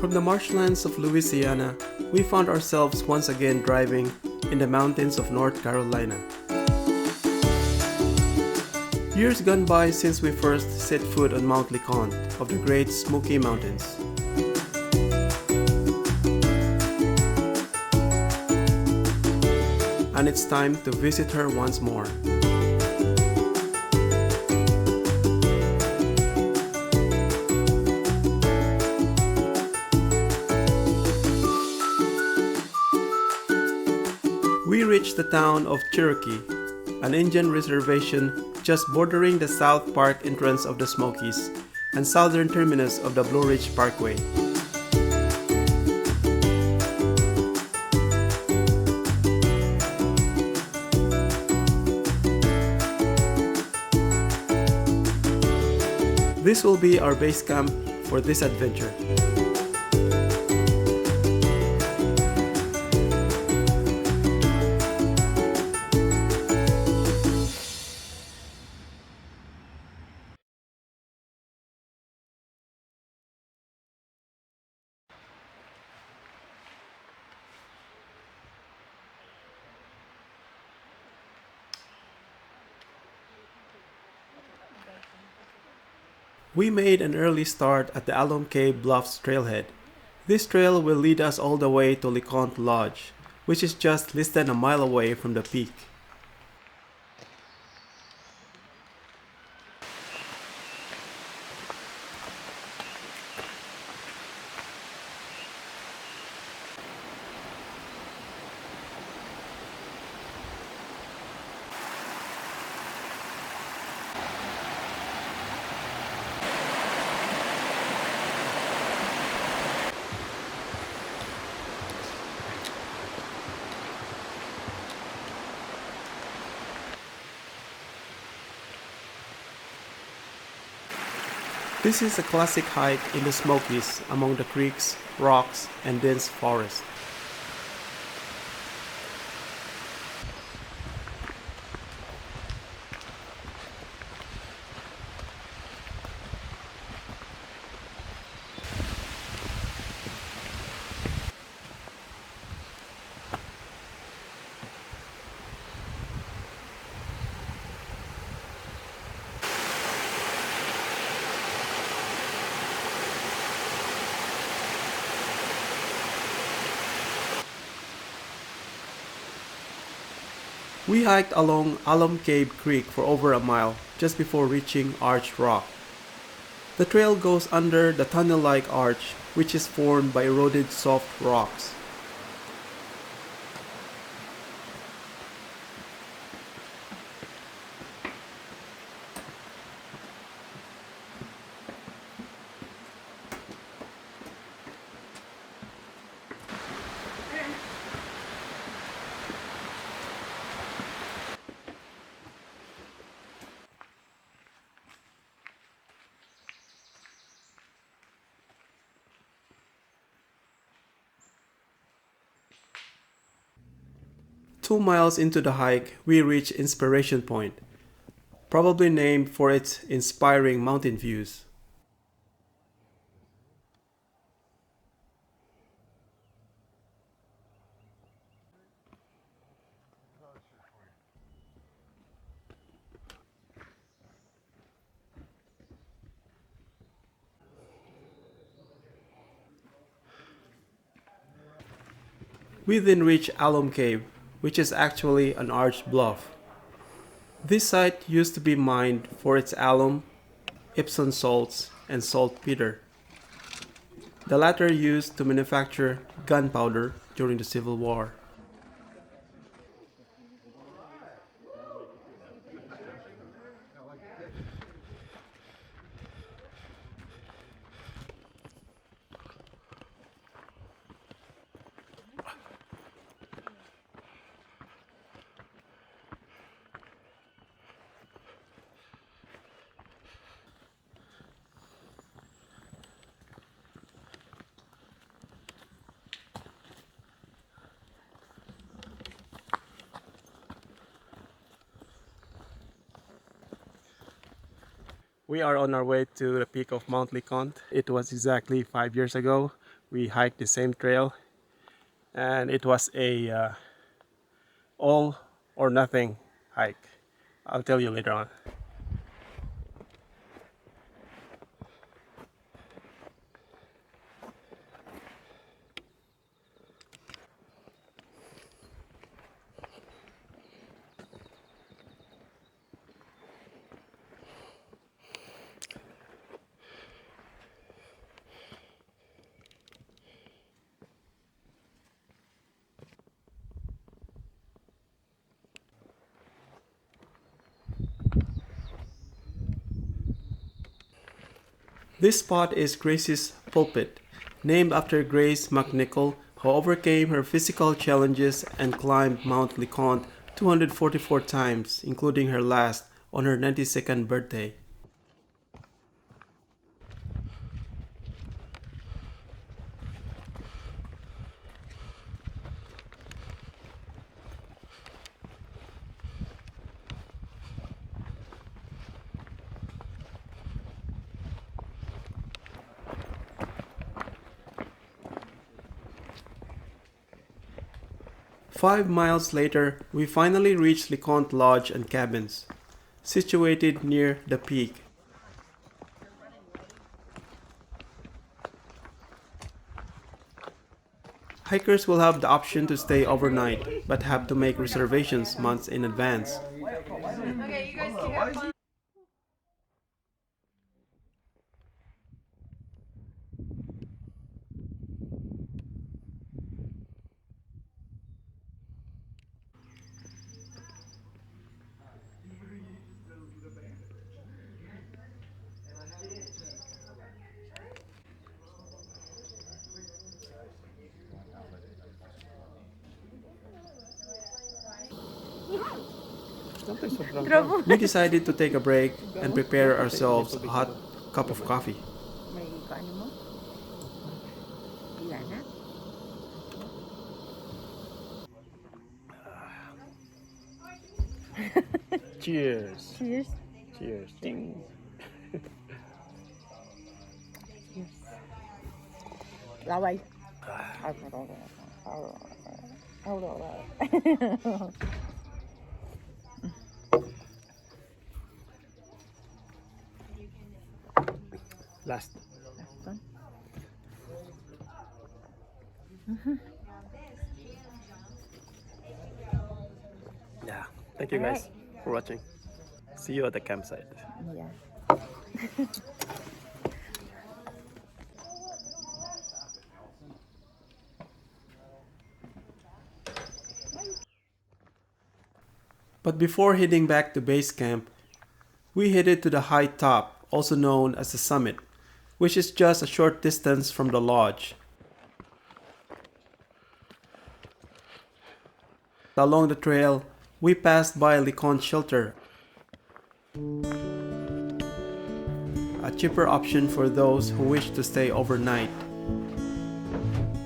From the marshlands of Louisiana, we found ourselves once again driving in the mountains of North Carolina. Years gone by since we first set foot on Mt Leconte of the great Smoky Mountains. And it's time to visit her once more. We reached the town of Cherokee, an Indian reservation just bordering the South Park entrance of the Smokies and southern terminus of the Blue Ridge Parkway. This will be our base camp for this adventure. We made an early start at the Alum Cave Bluffs trailhead. This trail will lead us all the way to Leconte Lodge, which is just less than a mile away from the peak. This is a classic hike in the Smokies among the creeks, rocks, and dense forest. We hiked along Alum Cave Creek for over a mile just before reaching Arch Rock. The trail goes under the tunnel-like arch, which is formed by eroded soft rocks. Two miles into the hike, we reach Inspiration Point, probably named for its inspiring mountain views. We then reach Alum Cave, which is actually an arched bluff. This site used to be mined for its alum, Epsom salts, and saltpeter, the latter used to manufacture gunpowder during the Civil War. We are on our way to the peak of Mt Leconte. It was exactly 5 years ago we hiked the same trail, and it was a all or nothing hike. I'll tell you later on. This spot is Grace's pulpit, named after Grace McNichol, who overcame her physical challenges and climbed Mt Leconte 244 times, including her last on her 92nd birthday. Five miles later, we finally reached Leconte Lodge and Cabins, situated near the peak. Hikers will have the option to stay overnight, but have to make reservations months in advance. Okay, you guys keep having fun. We decided to take a break and prepare ourselves a hot cup of coffee. May ano mo? Ilan na? Cheers! Cheers. Cheers! Ding! Cheers. Laway. Last. Last one. Yeah. Thank you guys for watching. See you at the campsite. Yeah. But before heading back to base camp, we headed to the high top, also known as the summit, which is just a short distance from the lodge. Along the trail, we passed by Leconte Shelter, a cheaper option for those who wish to stay overnight.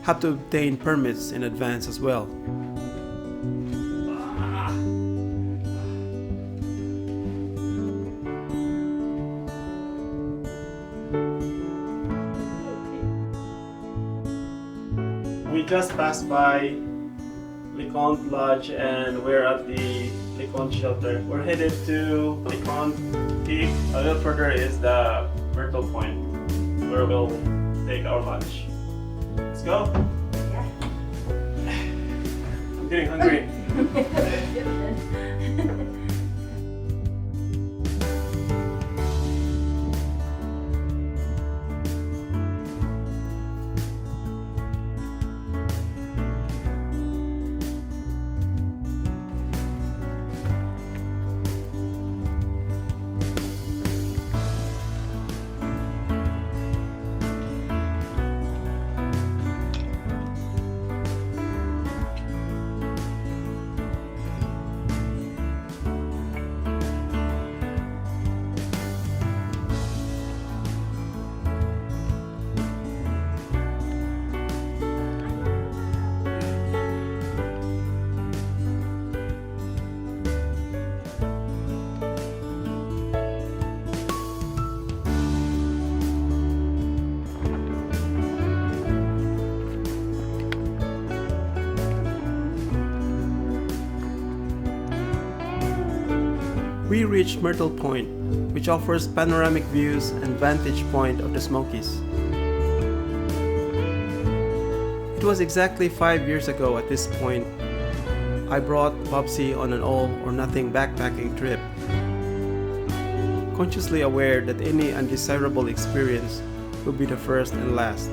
Have to obtain permits in advance as well. We just passed by Leconte Lodge and we're at the Leconte Shelter. We're headed to Leconte Peak. A little further is the Myrtle Point where we'll take our lunch. Let's go! I'm getting hungry. We reached Myrtle Point, which offers panoramic views and vantage point of the Smokies. It was exactly 5 years ago at this point I brought Bobsy on an all-or-nothing backpacking trip, consciously aware that any undesirable experience would be the first and last.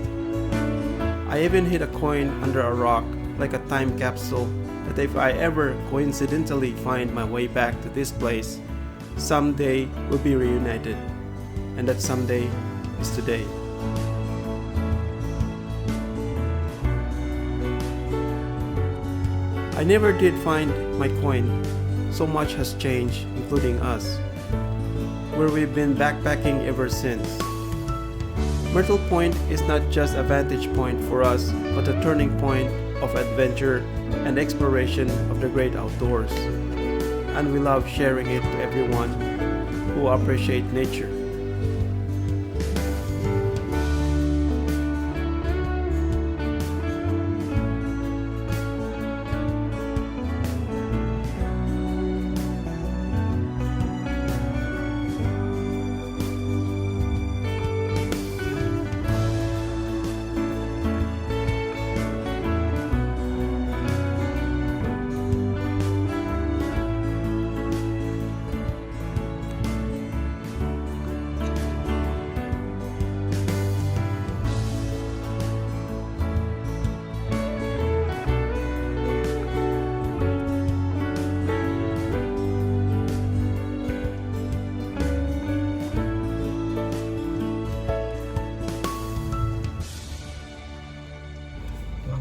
I even hid a coin under a rock like a time capsule that if I ever coincidentally find my way back to this place, someday we'll be reunited, and that someday is today. I never did find my coin. So much has changed, including us, where we've been backpacking ever since. Myrtle Point is not just a vantage point for us, but a turning point of adventure and exploration of the great outdoors. And we love sharing it to everyone who appreciate nature.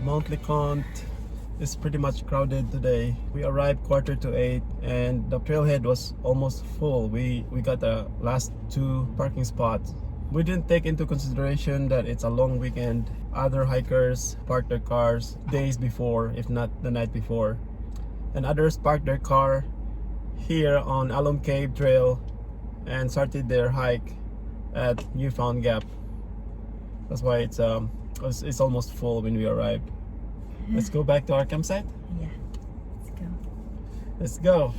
Mt Leconte is pretty much crowded today. We arrived 7:45 and the trailhead was almost full. We got the last 2 parking spots. We didn't take into consideration that it's a long weekend. Other hikers parked their cars days before, if not the night before. And others parked their car here on Alum Cave Trail and started their hike at Newfound Gap. That's why it's almost full when we arrived. Let's go back to our campsite. Yeah. Let's go. Let's go.